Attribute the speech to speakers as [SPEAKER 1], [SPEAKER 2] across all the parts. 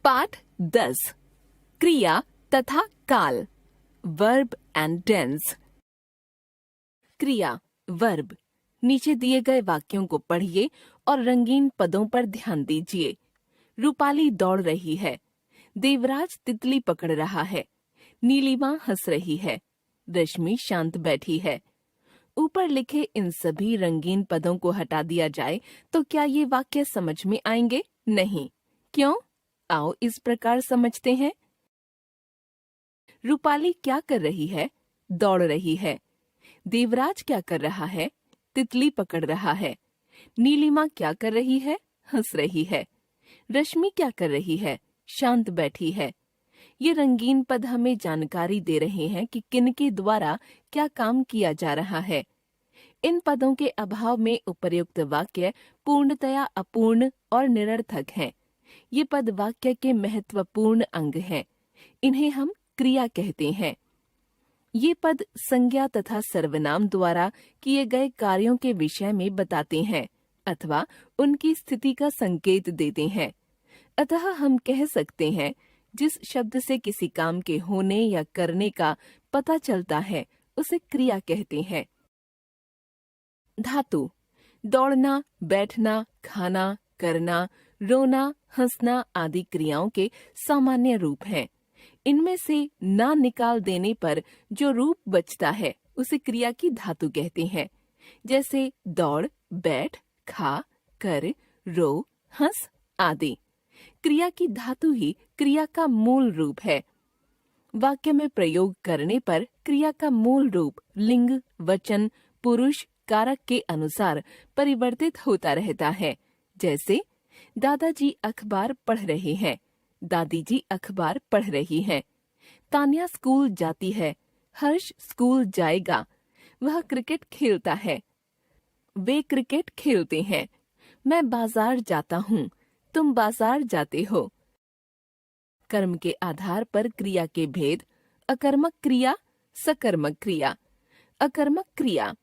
[SPEAKER 1] पाठ 10 क्रिया तथा काल वर्ब एंड टेंस। क्रिया वर्ब। नीचे दिए गए वाक्यों को पढ़िए और रंगीन पदों पर ध्यान दीजिए। रूपाली दौड़ रही है, देवराज तितली पकड़ रहा है, नीलिमा हंस रही है, रश्मि शांत बैठी है। ऊपर लिखे इन सभी रंगीन पदों को हटा दिया जाए तो क्या ये वाक्य समझ में आएंगे? नहीं। क्यों? आओ इस प्रकार समझते हैं। रूपाली क्या कर रही है? दौड़ रही है। देवराज क्या कर रहा है? तितली पकड़ रहा है। नीलिमा क्या कर रही है? हंस रही है। रश्मि क्या कर रही है? शांत बैठी है। ये रंगीन पद हमें जानकारी दे रहे हैं कि किनके द्वारा क्या काम किया जा रहा है। इन पदों के अभाव में उपर्युक्त वाक्य पूर्णतया अपूर्ण और निरर्थक हैं। ये पद वाक्य के महत्वपूर्ण अंग हैं। इन्हें हम क्रिया कहते हैं। ये पद संज्ञा तथा सर्वनाम द्वारा किए गए कार्यों के विषय में बताते हैं अथवा उनकी स्थिति का संकेत देते हैं। अतः हम कह सकते हैं जिस शब्द से किसी काम के होने या करने का पता चलता है उसे क्रिया कहते हैं। धातु दौड़ना, बैठना, खाना, करना, रोना, हंसना आदि क्रियाओं के सामान्य रूप हैं। इनमें से ना निकाल देने पर जो रूप बचता है उसे क्रिया की धातु कहते हैं। जैसे दौड़, बैठ, खा, कर, रो, हंस आदि। क्रिया की धातु ही क्रिया का मूल रूप है। वाक्य में प्रयोग करने पर क्रिया का मूल रूप लिंग, वचन, पुरुष, कारक के अनुसार परिवर्तित होता रहता है। जैसे दादाजी अखबार पढ़ रहे हैं, दादी जी अखबार पढ़ रही हैं। तान्या स्कूल जाती है, हर्ष स्कूल जाएगा। वह क्रिकेट खेलता है, वे क्रिकेट खेलते हैं। मैं बाजार जाता हूँ, तुम बाजार जाते हो। कर्म के आधार पर क्रिया के भेद। अकर्मक क्रिया, सकर्मक क्रिया। अकर्मक क्रिया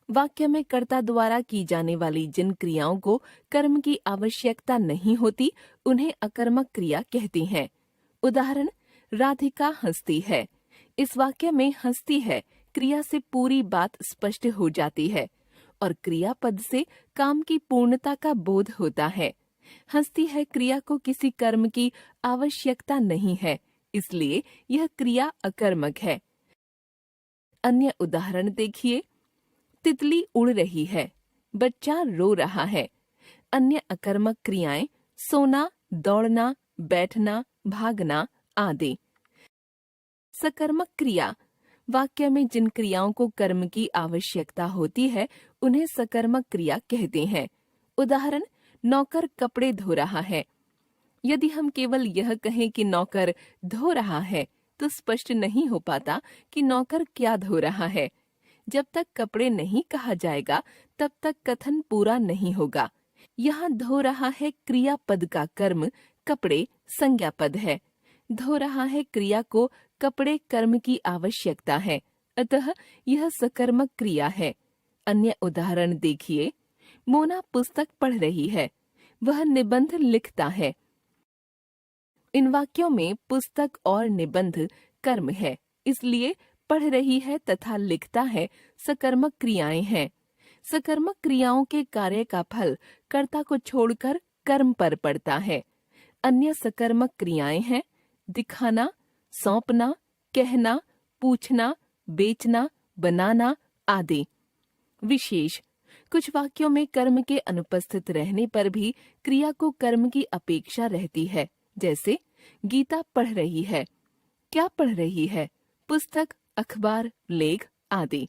[SPEAKER 1] वाक्य में कर्ता द्वारा की जाने वाली जिन क्रियाओं को कर्म की आवश्यकता नहीं होती उन्हें अकर्मक क्रिया कहते हैं। उदाहरण, राधिका हंसती है। इस वाक्य में हंसती है क्रिया से पूरी बात स्पष्ट हो जाती है और क्रियापद से काम की पूर्णता का बोध होता है। हंसती है क्रिया को किसी कर्म की आवश्यकता नहीं है, इसलिए यह क्रिया अकर्मक है। अन्य उदाहरण देखिए। तितली उड़ रही है, बच्चा रो रहा है। अन्य अकर्मक क्रियाएं सोना, दौड़ना, बैठना, भागना आदि। सकर्मक क्रिया वाक्य में जिन क्रियाओं को कर्म की आवश्यकता होती है उन्हें सकर्मक क्रिया कहते हैं। उदाहरण, नौकर कपड़े धो रहा है। यदि हम केवल यह कहें कि नौकर धो रहा है तो स्पष्ट नहीं हो पाता कि नौकर क्या धो रहा है। जब तक कपड़े नहीं कहा जाएगा तब तक कथन पूरा नहीं होगा। यहाँ धो रहा है क्रिया पद का कर्म कपड़े संज्ञा पद है। धो रहा है क्रिया को कपड़े कर्म की आवश्यकता है, अतः यह सकर्मक क्रिया है। अन्य उदाहरण देखिए। मोना पुस्तक पढ़ रही है, वह निबंध लिखता है। इन वाक्यों में पुस्तक और निबंध कर्म है, इसलिए पढ़ रही है तथा लिखता है सकर्मक क्रियाएं हैं। सकर्मक क्रियाओं के कार्य का फल कर्ता को छोड़कर कर्म पर पड़ता है। अन्य सकर्मक क्रियाएं हैं दिखाना, सौंपना, कहना, पूछना, बेचना, बनाना आदि। विशेष कुछ वाक्यों में कर्म के अनुपस्थित रहने पर भी क्रिया को कर्म की अपेक्षा रहती है। जैसे गीता पढ़ रही है। क्या पढ़ रही है? पुस्तक, अखबार, लेख आदि।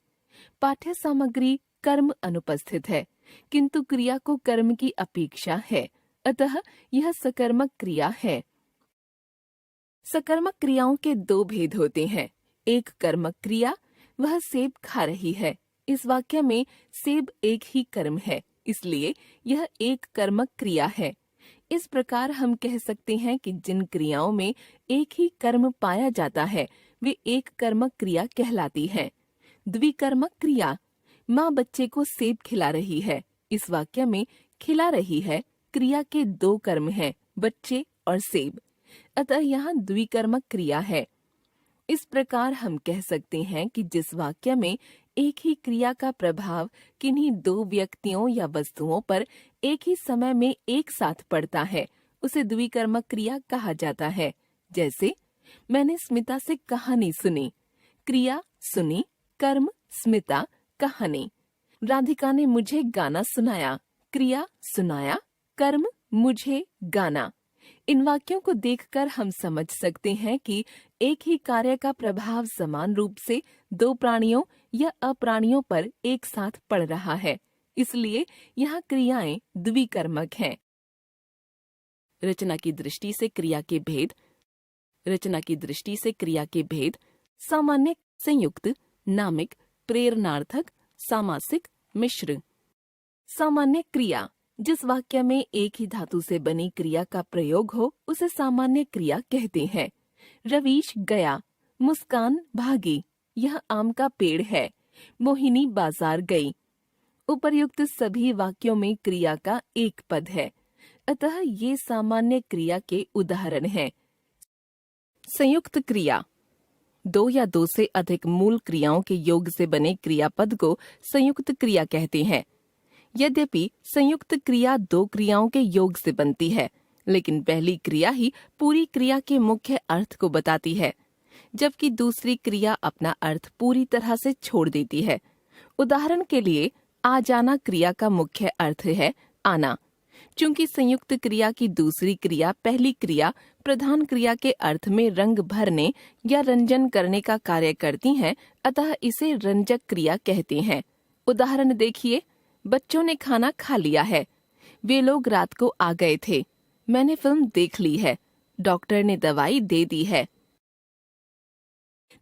[SPEAKER 1] पाठ्य सामग्री कर्म अनुपस्थित है किंतु क्रिया को कर्म की अपेक्षा है, अतः यह सकर्मक क्रिया है। सकर्मक क्रियाओं के दो भेद होते हैं। एक कर्मक क्रिया, वह सेब खा रही है। इस वाक्य में सेब एक ही कर्म है, इसलिए यह एक कर्मक क्रिया है। इस प्रकार हम कह सकते हैं कि जिन क्रियाओं में एक ही कर्म पाया जाता है वे एक कर्मक क्रिया कहलाती है। द्विकर्मक क्रिया, माँ बच्चे को सेब खिला रही है। इस वाक्य में खिला रही है क्रिया के दो कर्म हैं, बच्चे और सेब। अतः यहाँ द्विकर्मक क्रिया है। इस प्रकार हम कह सकते हैं कि जिस वाक्य में एक ही क्रिया का प्रभाव किन्हीं दो व्यक्तियों या वस्तुओं पर एक ही समय में एक साथ पड़ता है, उसे द्विकर्मक क्रिया कहा जाता है। जैसे, मैंने स्मिता से कहानी सुनी। क्रिया सुनी, कर्म स्मिता, कहानी। राधिका ने मुझे गाना सुनाया। क्रिया सुनाया, कर्म मुझे गाना। इन वाक्यों को देखकर हम समझ सकते हैं कि एक ही कार्य का प्रभाव समान रूप से दो प्राणियों या अप्राणियों पर एक साथ पड़ रहा है, इसलिए यहाँ क्रियाएं द्विकर्मक हैं। रचना की दृष्टि से क्रिया के भेद। रचना की दृष्टि से क्रिया के भेद: सामान्य, संयुक्त, नामिक, प्रेरणार्थक, सामासिक, मिश्र। सामान्य क्रिया: जिस वाक्य में एक ही धातु से बनी क्रिया का प्रयोग हो उसे सामान्य क्रिया कहते हैं। रवीश गया, मुस्कान भागी, यह आम का पेड़ है, मोहिनी बाजार गई। उपर्युक्त सभी वाक्यों में क्रिया का एक पद है, अतः ये सामान्य क्रिया के उदाहरण हैं। संयुक्त क्रिया: दो या दो से अधिक मूल क्रियाओं के योग से बने क्रियापद को संयुक्त क्रिया कहते हैं। यद्यपि संयुक्त क्रिया दो क्रियाओं के योग से बनती है, लेकिन पहली क्रिया ही पूरी क्रिया के मुख्य अर्थ को बताती है, जबकि दूसरी क्रिया अपना अर्थ पूरी तरह से छोड़ देती है। उदाहरण के लिए, आ जाना क्रिया का मुख्य अर्थ है आना। चूंकि संयुक्त क्रिया की दूसरी क्रिया पहली क्रिया प्रधान क्रिया के अर्थ में रंग भरने या रंजन करने का कार्य करती हैं, अतः इसे रंजक क्रिया कहते हैं। उदाहरण देखिए, बच्चों ने खाना खा लिया है। वे लोग रात को आ गए थे। मैंने फिल्म देख ली है। डॉक्टर ने दवाई दे दी है।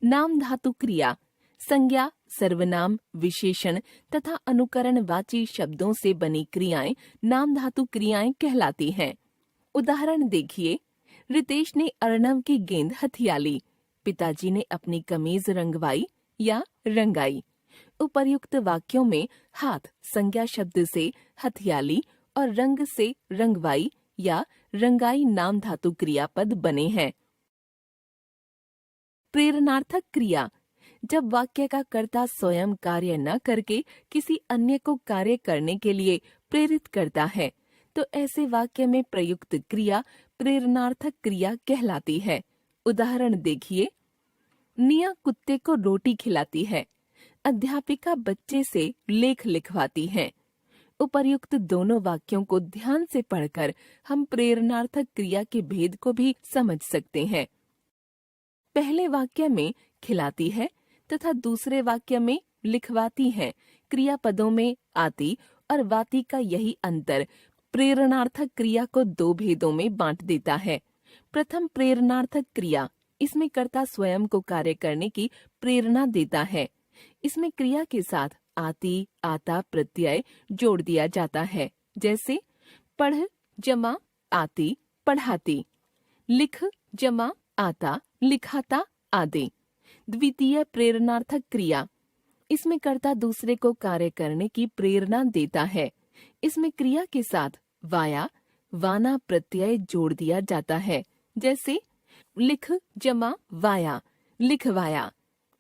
[SPEAKER 1] नाम धातु क्रिया: संज्ञा, सर्वनाम, विशेषण तथा अनुकरणवाची शब्दों से बनी क्रियाएं नाम धातु क्रियाएं कहलाती हैं। उदाहरण देखिए, रितेश ने अर्णव की गेंद हथियाली। पिताजी ने अपनी कमीज रंगवाई या रंगाई। उपर्युक्त वाक्यों में हाथ संज्ञा शब्द से हथियाली और रंग से रंगवाई या रंगाई नाम धातु क्रियापद बने हैं। प्रेरणार्थक क्रिया: जब वाक्य का कर्ता स्वयं कार्य न करके किसी अन्य को कार्य करने के लिए प्रेरित करता है, तो ऐसे वाक्य में प्रयुक्त क्रिया प्रेरणार्थक क्रिया कहलाती है। उदाहरण देखिए, निया कुत्ते को रोटी खिलाती है। अध्यापिका बच्चे से लेख लिखवाती है। उपर्युक्त दोनों वाक्यों को ध्यान से पढ़कर हम प्रेरणार्थक क्रिया के भेद को भी समझ सकते हैं। पहले वाक्य में खिलाती है तथा दूसरे वाक्य में लिखवाती है क्रियापदों में आती और वाती का यही अंतर प्रेरणार्थक क्रिया को दो भेदों में बांट देता है। प्रथम प्रेरणार्थक क्रिया: इसमें कर्ता स्वयं को कार्य करने की प्रेरणा देता है। इसमें क्रिया के साथ आती, आता प्रत्यय जोड़ दिया जाता है। जैसे, पढ़ जमा आती, पढ़ाती। लिख जमा आता, लिखाता आदि। द्वितीय प्रेरणार्थक क्रिया: इसमें कर्ता दूसरे को कार्य करने की प्रेरणा देता है। इसमें क्रिया के साथ वाया, वाना प्रत्यय जोड़ दिया जाता है। जैसे, लिख जमा वाया, लिखवाया।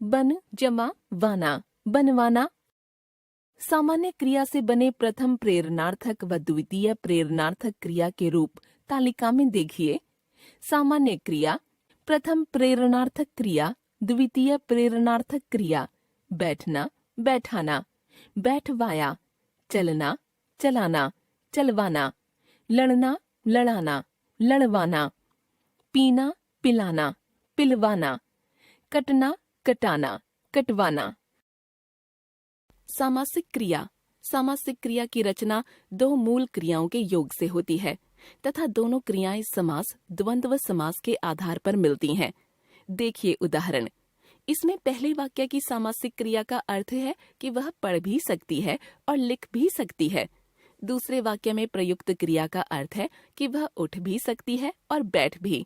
[SPEAKER 1] बन जमा वाना, बनवाना। सामान्य क्रिया से बने प्रथम प्रेरणार्थक व द्वितीय प्रेरणार्थक क्रिया के रूप तालिका में देखिए। सामान्य क्रिया: प्रथम प्रेरणार्थक क्रिया, द्वितीय प्रेरणार्थक क्रिया। बैठना, बैठाना। बैठवाया, चलना, चलाना, चलवाना। लड़ना, लड़ाना, लड़वाना। पीना, पिलाना, पिलवाना। कटना, कटाना, कटवाना। सामासिक क्रिया: सामासिक क्रिया की रचना दो मूल क्रियाओं के योग से होती है तथा दोनों क्रियाएं समास, द्वंद्व समास के आधार पर मिलती हैं। देखिए उदाहरण। इसमें पहले वाक्य की सामासिक क्रिया का अर्थ है कि वह पढ़ भी सकती है और लिख भी सकती है। दूसरे वाक्य में प्रयुक्त क्रिया का अर्थ है कि वह उठ भी सकती है और बैठ भी।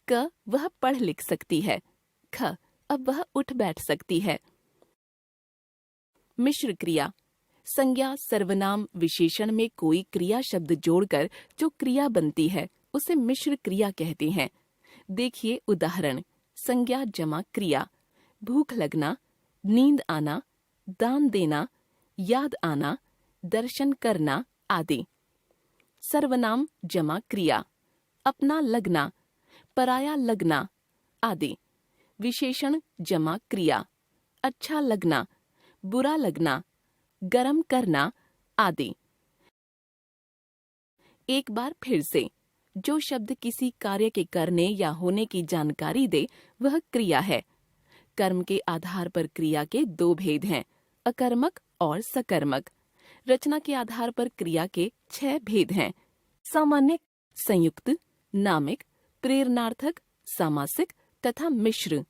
[SPEAKER 1] क, वह पढ़ लिख सकती है। ख, अब वह उठ बैठ सकती है। मिश्र क्रिया: संज्ञा, सर्वनाम, विशेषण में कोई क्रिया शब्द जोड़कर जो क्रिया बनती है उसे मिश्र क्रिया कहते हैं। देखिए उदाहरण, संज्ञा जमा क्रिया, भूख लगना, नींद आना, दान देना, याद आना, दर्शन करना आदि। सर्वनाम जमा क्रिया, अपना लगना, पराया लगना आदि। विशेषण जमा क्रिया, अच्छा लगना, बुरा लगना, गरम करना आदि। एक बार फिर से, जो शब्द किसी कार्य के करने या होने की जानकारी दे वह क्रिया है। कर्म के आधार पर क्रिया के दो भेद हैं, अकर्मक और सकर्मक। रचना के आधार पर क्रिया के 6 भेद हैं, सामान्य, संयुक्त, नामिक, प्रेरणार्थक, सामासिक तथा मिश्र।